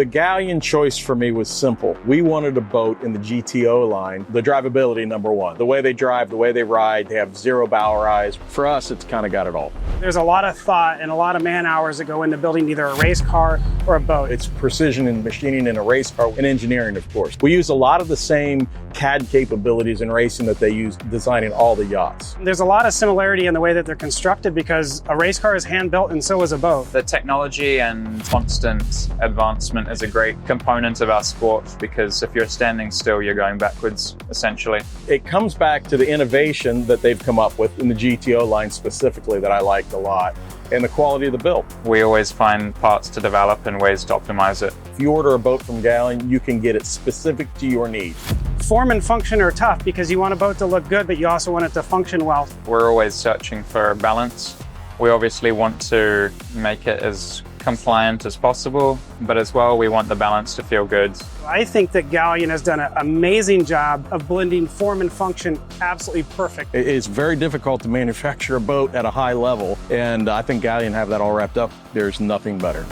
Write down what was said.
The Galeon choice for me was simple. We wanted a boat in the GTO line. The drivability, number one. The way they drive, the way they ride, they have zero bow rise. For us, it's kind of got it all. There's a lot of thought and a lot of man hours that go into building either a race car or a boat. It's precision and machining in a race car and engineering, of course. We use a lot of the same CAD capabilities in racing that they use designing all the yachts. There's a lot of similarity in the way that they're constructed because a race car is hand-built and so is a boat. The technology and constant advancement is a great component of our sport because if you're standing still, you're going backwards, essentially. It comes back to the innovation that they've come up with in the GTO line specifically that I liked a lot, and the quality of the build. We always find parts to develop and ways to optimize it. If you order a boat from Galeon, you can get it specific to your needs. Form and function are tough because you want a boat to look good, but you also want it to function well. We're always searching for balance. We obviously want to make it as compliant as possible, but as well, we want the balance to feel good. I think that Galeon has done an amazing job of blending form and function absolutely perfect. It's very difficult to manufacture a boat at a high level, and I think Galeon have that all wrapped up. There's nothing better.